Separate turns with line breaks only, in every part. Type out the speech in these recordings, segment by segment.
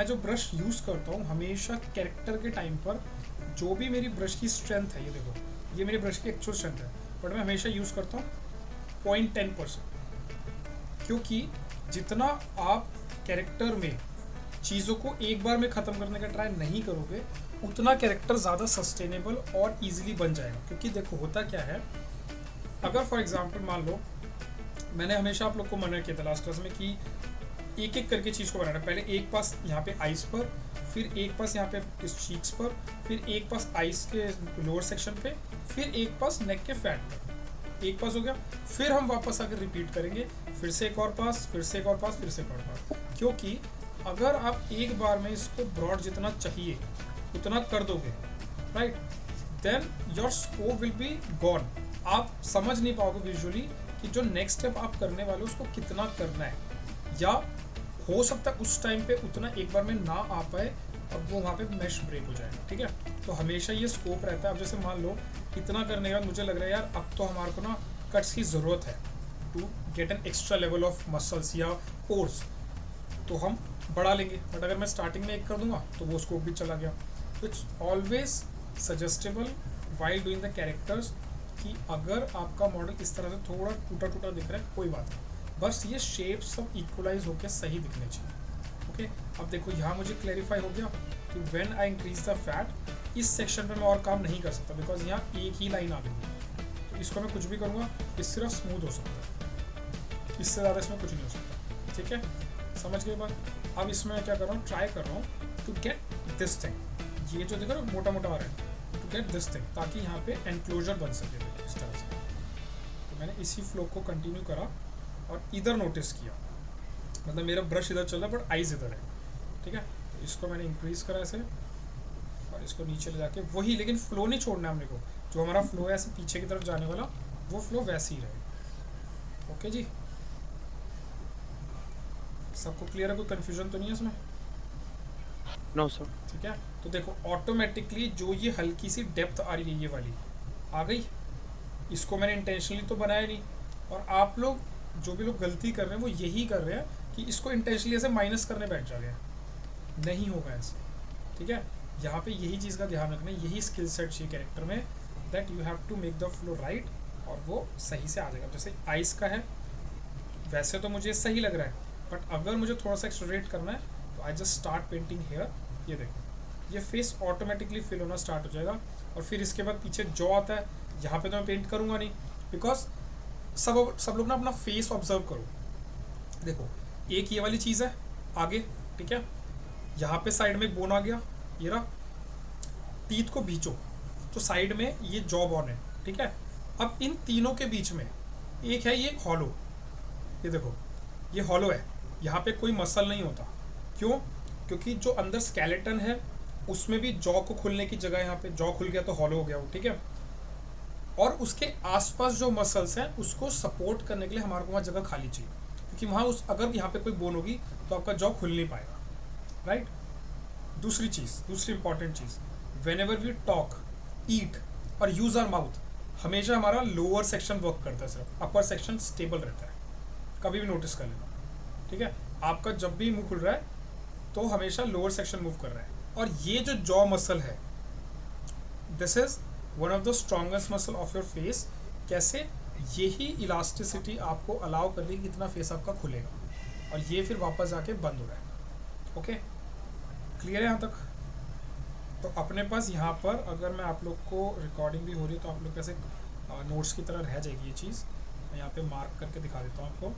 मैं जो brush use करता हूँ हमेशा कैरेक्टर के टाइम पर, जो भी मेरी ब्रश की स्ट्रेंथ है, ये देखो ये मेरी ब्रश की एक्चुअल स्ट्रेंथ है, बट मैं हमेशा यूज़ करता हूँ 0.10%, क्योंकि जितना आप कैरेक्टर में चीज़ों को एक बार में ख़त्म करने का ट्राई नहीं करोगे उतना कैरेक्टर ज़्यादा सस्टेनेबल और ईजिली बन जाएगा। क्योंकि देखो होता क्या है, अगर फॉर एग्जांपल मान लो, मैंने हमेशा आप लोग को मना किया था लास्ट क्लास में कि एक एक करके चीज़ को बनाना, पहले एक पास यहाँ पे आइस पर, फिर एक पास यहाँ पे इस चीक्स पर, फिर एक पास आइस के लोअर सेक्शन पे, फिर एक पास नेक के फैट पर, एक पास हो गया, फिर हम वापस आकर रिपीट करेंगे, फिर से एक और पास, फिर से एक और पास, फिर से एक और पास। क्योंकि अगर आप एक बार में इसको ब्रॉड जितना चाहिए उतना कर दोगे, right, then your scope will be gone. आप समझ नहीं पाओगे विजुअली कि जो नेक्स्ट स्टेप आप करने वाले हो उसको कितना करना है, या हो सकता है उस टाइम पे उतना एक बार में ना आ पाए और वो वहाँ पे मैश ब्रेक हो जाएगा। ठीक है, तो हमेशा ये स्कोप रहता है। अब जैसे मान लो इतना करने के बाद मुझे लग रहा है यार अब तो हमारे को ना कट्स की ज़रूरत है to get an extra level of muscles या पोर्स, तो हम बढ़ा लेंगे। बट अगर मैं स्टार्टिंग में एक कर दूंगा तो वो स्कोप भी चला गया। तो it's always suggestible while doing the characters कि अगर आपका मॉडल इस तरह से थोड़ा टूटा टूटा दिख रहा है कोई बात नहीं, बस ये शेप सब इक्वलाइज होकर सही दिखने चाहिए। ओके, अब देखो यहाँ मुझे क्लैरिफाई हो गया कि when I increase the fat, इस सेक्शन पे मैं और काम नहीं कर सकता बिकॉज यहाँ एक ही लाइन आ गई है। तो इसको मैं कुछ भी करूँगा ये सिर्फ स्मूथ हो सकता है, इससे ज़्यादा इसमें कुछ नहीं हो सकता। ठीक है, समझ गए बात। अब इसमें मैं क्या कर रहा हूँ, ट्राई कर रहा हूँ टू गेट दिस थिंग, ये जो देखो ना मोटा मोटा आ रहा है, टू गेट दिस थिंग, ताकि यहाँ पे एनक्लोजर बन सके इस तरह से। तो मैंने इसी फ्लो को कंटिन्यू करा और इधर नोटिस किया, मतलब मेरा ब्रश इधर चल रहा है बट आइज इधर है। ठीक है, तो इसको मैंने इंक्रीज करा ऐसे और इसको नीचे ले जाके वही, लेकिन फ्लो नहीं छोड़ना है हमने को, जो हमारा फ्लो है ऐसे पीछे की तरफ जाने वाला वो फ्लो वैसे ही रहे। ओके जी, सबको क्लियर है, कोई कन्फ्यूजन तो नहीं है इसमें?
No sir.
ठीक है, तो देखो ऑटोमेटिकली जो ये हल्की सी डेप्थ आ रही है ये वाली आ गई, इसको मैंने इंटेंशनली तो बनाया नहीं। और आप लोग जो भी लोग गलती कर रहे हैं वो यही कर रहे हैं कि इसको इंटेंशनली ऐसे माइनस करने बैठ जा रहे हैं, नहीं होगा ऐसे। ठीक है, यहाँ पे यही चीज़ का ध्यान रखना है, यही स्किल सेट चाहिए कैरेक्टर में, that you have to make the flow right और वो सही से आ जाएगा। जैसे आइस का है, वैसे तो मुझे सही लग रहा है बट अगर मुझे थोड़ा सा एक्सट्रेट करना है तो I just start painting hair. ये देखो ये फेस ऑटोमेटिकली फिल होना स्टार्ट हो जाएगा। और फिर इसके बाद पीछे जॉ आता है, यहाँ पे तो मैं पेंट करूँगा नहीं बिकॉज सब लोग ना अपना फेस ऑब्जर्व करो। देखो एक ये वाली चीज़ है आगे, ठीक है, यहाँ पे साइड में एक बोन आ गया, ये रहा, टीथ को बीचो तो साइड में ये जॉ बोन है। ठीक है, अब इन तीनों के बीच में एक है ये हॉलो, ये देखो ये हॉलो है, यहाँ पे कोई मसल नहीं होता। क्यों? क्योंकि जो अंदर स्केलेटन है उसमें भी जॉ को खुलने की जगह, यहाँ पे जॉ खुल गया तो हॉलो हो गया वो। ठीक है, और उसके आसपास जो मसल्स हैं उसको सपोर्ट करने के लिए हमारे को वहाँ जगह खाली चाहिए, क्योंकि वहाँ उस अगर यहाँ पे कोई बोन होगी तो आपका जॉ खुल नहीं पाएगा। राइट, दूसरी चीज़, दूसरी इंपॉर्टेंट चीज़, whenever we talk, eat or use our mouth, हमेशा हमारा लोअर सेक्शन वर्क करता है, सिर्फ अपर सेक्शन स्टेबल रहता है। कभी भी नोटिस कर लेना। ठीक है, आपका जब भी मुंह खुल रहा है तो हमेशा लोअर सेक्शन मूव कर रहा है। और ये जो जॉ मसल है, this is one of the strongest muscle of your face. कैसे? यही इलास्टिसिटी आपको अलाउ कर देगी कितना फेस आपका खुलेगा, और ये फिर वापस जाके बंद हो रहा है। ओके, क्लियर है यहाँ तक? तो अपने पास यहाँ पर अगर मैं आप लोग को रिकॉर्डिंग भी हो रही है तो आप लोग कैसे नोट्स की तरह रह जाएगी ये चीज़। मैं यहाँ पे मार्क करके दिखा देता हूँ आपको।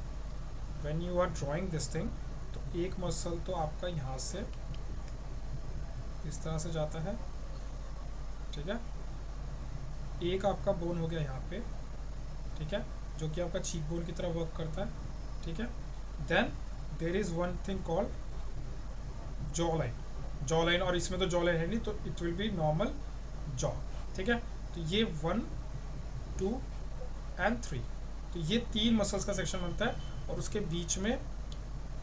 When you are drawing this thing, तो एक मसल तो आपका यहाँ से इस तरह से जाता है, ठीक है, एक आपका बोन हो गया यहाँ पे, ठीक है, जो कि आपका चीक बोन की तरह वर्क करता है। ठीक है, then there is one thing called jawline, jawline, और इसमें तो जॉ लाइन है नहीं तो it will be normal jaw. ठीक है, तो ये 1, 2 and 3, तो ये 3 मसल्स का सेक्शन बनता है। और उसके बीच में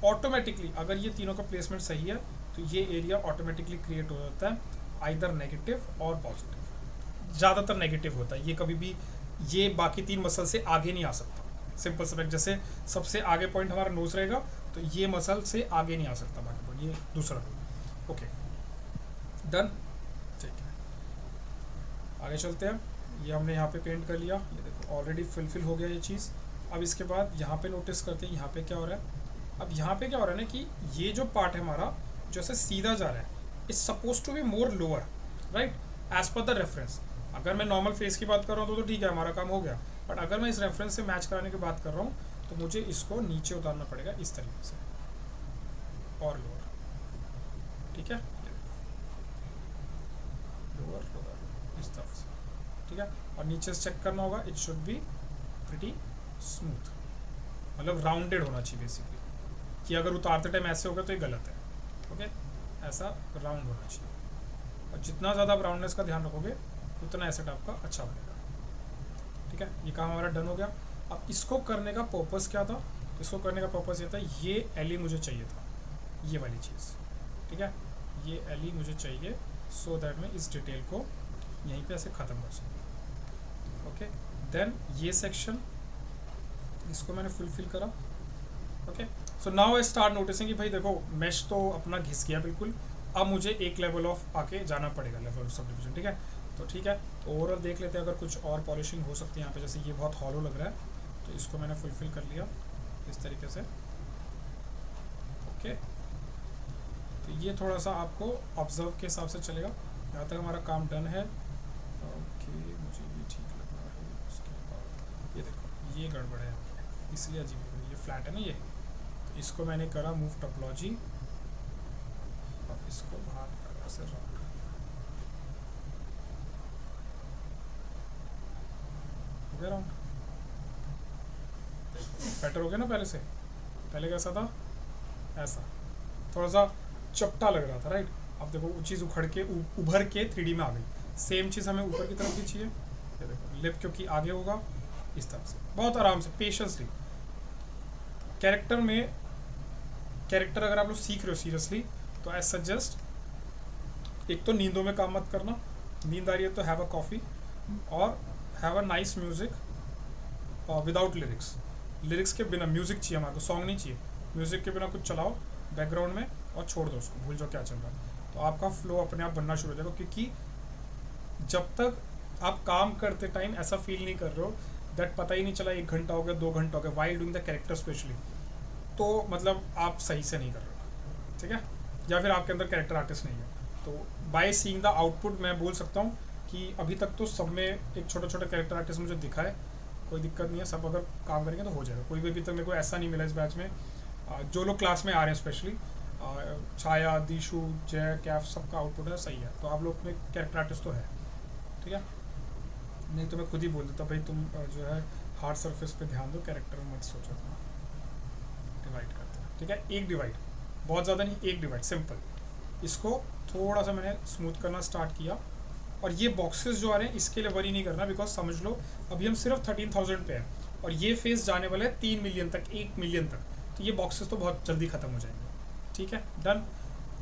ऑटोमेटिकली अगर ये तीनों का प्लेसमेंट सही है तो ये एरिया ऑटोमेटिकली क्रिएट हो जाता है, आइदर नेगेटिव और पॉजिटिव। ज़्यादातर नेगेटिव होता है, ये कभी भी ये बाकी 3 मसल से आगे नहीं आ सकता। सिंपल सा फैक्ट, जैसे सबसे आगे पॉइंट हमारा नोज रहेगा तो ये मसल से आगे नहीं आ सकता बाकी पॉइंट, ये दूसरा। Okay done. ठीक है, आगे चलते हैं। ये हमने यहाँ पे पेंट कर लिया, ये देखो ऑलरेडी फिल हो गया ये चीज़। अब इसके बाद यहाँ पे नोटिस करते हैं यहाँ पे क्या हो रहा है। अब यहाँ पे क्या हो रहा है ना कि ये जो पार्ट है हमारा जैसे सीधा जा रहा है, it's suppose to be more lower, right, as per the reference. अगर मैं नॉर्मल फेस की बात कर रहा हूँ तो ठीक है, हमारा काम हो गया। बट अगर मैं इस रेफरेंस से मैच कराने की बात कर रहा हूँ तो मुझे इसको नीचे उतारना पड़ेगा इस तरीके से और लोअर, ठीक है, लोअर लोअर इस तरह से, ठीक है। और नीचे से चेक करना होगा, it should be pretty smooth, मतलब राउंडेड होना चाहिए बेसिकली, कि अगर उतारते टाइम ऐसे होगा तो ये गलत है। ओके, ऐसा राउंड होना चाहिए, और जितना ज़्यादा आप राउंडनेस का ध्यान रखोगे उतना एसेट आपका अच्छा बनेगा। ठीक है, ये काम हमारा डन हो गया। अब इसको करने का पर्पस क्या था? इसको करने का पर्पस ये था, ये एली मुझे चाहिए था, ये वाली चीज़, ठीक है, ये एली मुझे चाहिए सो दैट मैं इस डिटेल को यहीं पे ऐसे ख़त्म कर सकूँ। ओके, देन ये सेक्शन इसको मैंने फुलफिल करा। Okay, so now I start noticing कि भाई देखो मैश तो अपना घिस गया बिल्कुल, अब मुझे एक लेवल ऑफ आके जाना पड़ेगा, लेवल ऑफ सब डिविजन। ठीक है, तो ठीक है, तो ओवरऑल देख लेते हैं अगर कुछ और पॉलिशिंग हो सकती है यहाँ पे। जैसे ये बहुत हॉलो लग रहा है तो इसको मैंने फुलफिल कर लिया इस तरीके से। ओके, तो ये थोड़ा सा आपको ऑब्जर्व के हिसाब से चलेगा। यहाँ तक हमारा काम डन है। ओके, मुझे ये ठीक लग रहा है। उसके बाद ये देखो ये गड़बड़ है यहाँ पे, इसलिए अजीब लग रही है, ये फ्लैट है ना ये, तो इसको मैंने करा मूव टोपोलॉजी और इसको बाहर निकाला ऐसे राउंड। हो गया राउंड, बेटर हो गया ना पहले से। पहले कैसा था, ऐसा थोड़ा सा चपटा लग रहा था, राइट। अब देखो वो चीज़ उखड़ के उभर के 3D में आ गई। सेम चीज़ हमें ऊपर की तरफ भी चाहिए। ये देखो लिप क्योंकि आगे होगा इस तरह से, बहुत आराम से पेशेंसली। कैरेक्टर में कैरेक्टर अगर आप लोग सीख रहे हो सीरियसली तो आई सजेस्ट एक तो नींदों में काम मत करना। नींद आ रही है तो हैव अ कॉफ़ी और have a nice music without lyrics. Lyrics के बिना म्यूज़िक चाहिए हमारे को, सॉन्ग नहीं चाहिए। म्यूज़िक के बिना कुछ चलाओ बैकग्राउंड में और छोड़ दो उसको, भूल जाओ क्या चल रहा है। तो आपका फ्लो अपने आप बनना शुरू हो जाएगा, क्योंकि जब तक आप काम करते टाइम ऐसा फील नहीं कर रहे हो दैट पता ही नहीं चला 1 घंटा हो गया 2 घंटा हो गया while doing the character specially, तो मतलब आप सही से नहीं कर रहे हो, ठीक है, या फिर आपके अंदर कैरेक्टर आर्टिस्ट नहीं है। तो बाय सीइंग द आउटपुट मैं बोल सकता हूँ कि अभी तक तो सब में एक छोटा छोटा कैरेक्टर आर्टिस्ट मुझे दिखा है, कोई दिक्कत नहीं है। सब अगर काम करेंगे तो हो जाएगा। कोई भी अभी तक मेरे को ऐसा नहीं मिला इस बैच में। जो लोग क्लास में आ रहे हैं स्पेशली छाया, दीशु, जय, कैफ, सबका आउटपुट है सही है। तो आप लोग में कैरेक्टर आर्टिस्ट तो है, ठीक है। नहीं तो मैं खुद ही बोल देता भाई तुम जो है हार्ड सरफेस पे ध्यान दो, कैरेक्टर में मत सोचो। डिवाइड करते हैं, ठीक है, एक डिवाइड, बहुत ज़्यादा नहीं, एक डिवाइड सिंपल। इसको थोड़ा सा मैंने स्मूथ करना स्टार्ट किया। और ये बॉक्सेस जो आ रहे हैं इसके लिए वरी नहीं करना, बिकॉज समझ लो अभी हम सिर्फ 13,000 पे हैं और ये फेज जाने वाला है 3 मिलियन तक, 1 मिलियन तक। तो ये बॉक्सेस तो बहुत जल्दी ख़त्म हो जाएंगे, ठीक है, डन।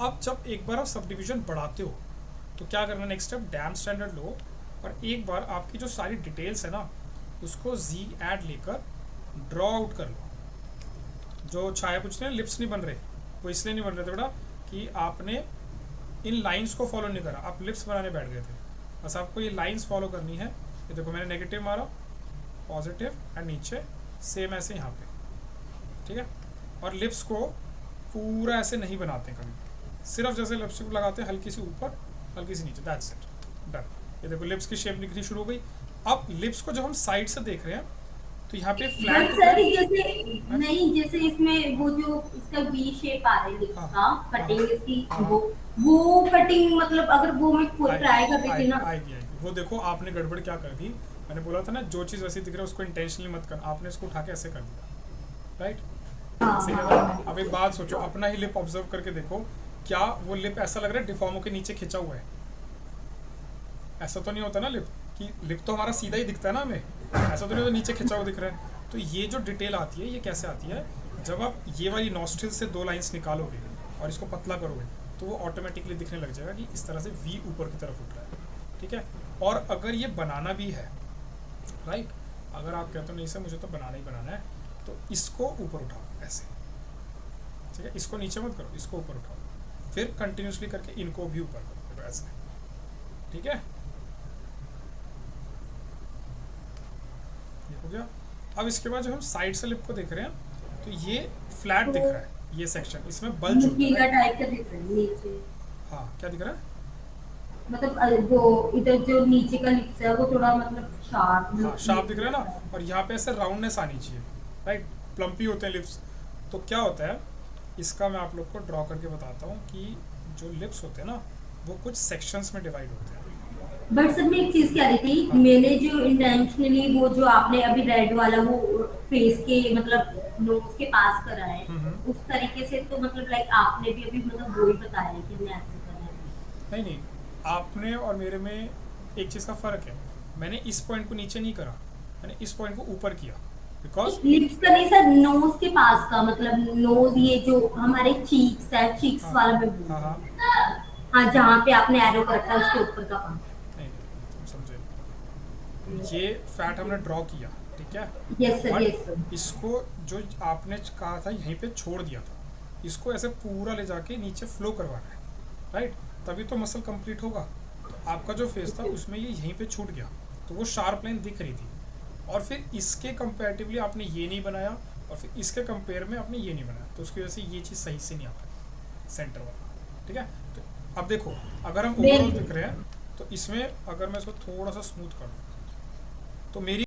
अब जब एक बार आप सब डिविजन बढ़ाते हो तो क्या करना, नेक्स्ट स्टेप डैम स्टैंडर्ड लो और एक बार आपकी जो सारी डिटेल्स है ना उसको जी एड लेकर ड्रॉ आउट कर लो। जो छाया पूछते हैं लिप्स नहीं बन रहे, वो इसलिए नहीं बन रहे थे बेटा कि आपने इन लाइंस को फॉलो नहीं करा, आप लिप्स बनाने बैठ गए थे। बस आपको ये लाइंस फॉलो करनी है। ये देखो मैंने नेगेटिव मारा, पॉजिटिव एंड नीचे सेम ऐसे यहाँ पे, ठीक है। और लिप्स को पूरा ऐसे नहीं बनाते कभी, सिर्फ जैसे लिपस्टिक लगाते हैं हल्की सी ऊपर हल्की सी नीचे, दैट्स इट, डन। ये देखो लिप्स की शेप दिखनी शुरू हो गई। अब लिप्स को जब हम साइड से देख रहे हैं तो यहाँ पे फ्लैट
जैसे नहीं, जैसे इसमें वो जो इसका वी शेप आ रहा है लिप्स का, कटिंग इसकी, वो कटिंग मतलब अगर वो मैं खुद ट्राई कर रही थी ना,
आएगी। वो देखो आपने गड़बड़ क्या कर दी, मैंने बोला था ना जो चीज़ वैसी दिख रहा है उसको इंटेंशनली मत कर, आपने इसको उठा के ऐसे कर दिया, राइट। सही है ना। अब एक बात सोचो, अपना ही लिप ऑब्जर्व करके देखो, क्या वो लिप ऐसा लग रहा है डिफॉर्मो के नीचे खिंचा हुआ है? ऐसा तो नहीं होता ना लिप, कि लिप तो हमारा सीधा ही दिखता है ना हमें, ऐसा तो नहीं होता नीचे खिंचा हुआ दिख रहा है। तो ये जो डिटेल आती है ये कैसे आती है, जब आप ये वाली नॉस्ट्रिल से 2 लाइंस निकालोगे और इसको पतला करोगे तो वो ऑटोमेटिकली दिखने लग जाएगा कि इस तरह से वी ऊपर की तरफ उठ रहा है, ठीक है। और अगर ये बनाना भी है, राइट, अगर आप कहते हो नहीं सर मुझे तो बनाना ही बनाना है, तो इसको ऊपर उठाओ ऐसे, ठीक है, इसको नीचे मत करो, इसको ऊपर उठाओ, फिर कंटिन्यूसली करके इनको भी ऊपर करो ऐसे, ठीक है। ये हो गया। अब इसके बाद जो हम साइड से लिप को देख रहे हैं तो ये फ्लैट दिख रहा है, ये सेक्शन, इसमें बल्ज होता
नुकीला
है।
टाइप का दिख रहा है नीचे,
हाँ क्या दिख रहा है?
मतलब जो इधर जो नीचे का लिप्स है वो थोड़ा मतलब शार्प,
हाँ शार्प दिख रहा है ना, और यहाँ पे ऐसे राउंडनेस आनी चाहिए, राइट। प्लम्पी होते हैं लिप्स। तो क्या होता है, इसका मैं आप लोग को ड्रॉ करके बताता हूँ कि जो लिप्स होते हैं ना वो कुछ सेक्शंस में डिवाइड होते हैं।
बट सर मैं एक चीज कह रही थी,
हाँ।
मैंने जो इंटेंशनली वो जो आपने अभी रेड वाला वो फेस के मतलब नोज के पास करा है, उस तरीके से तो मतलब लाइक आपने भी अभी मतलब वही बताया है कि हमने ऐसे करना है।
नहीं नहीं, आपने और मेरे में एक चीज़ का फ़र्क है। मैंने इस पॉइंट को नीचे नहीं करा, मैंने इस पॉइंट को ऊपर किया, बिकॉज
लिप्स का नहीं सर, नोज के पास का, मतलब नोज ये जो हमारे चीक्स है, चीक्स
हाँ
वाला मैं बोल
हाँ
रही
हाँ,
हूँ। हाँ जहाँ पे आपने एरो कर रखा है उसके ऊपर का पार्ट।
नहीं तुम समझे नहीं। ये फैट हमने ड्रॉ किया, ठीक है।
Yes sir,
but
yes sir.
इसको जो आपने कहा था यहीं पे छोड़ दिया था, इसको ऐसे पूरा ले जाके नीचे फ्लो करवाना है, राइट। तभी तो मसल कंप्लीट होगा। तो आपका जो फेस था उसमें ये यहीं पे छूट गया, तो वो शार्प लाइन दिख रही थी। और फिर इसके कंपैरेटिवली आपने ये नहीं बनाया, और फिर इसके कंपेयर में आपने ये नहीं बनाया, तो उसकी वजह से ये चीज़ सही से नहीं आ पाई सेंटर वाला, ठीक है। तो अब देखो, अगर हम ओवरऑल दिख रहे हैं तो इसमें अगर मैं इसको थोड़ा सा स्मूथ कर दूँ तो मेरी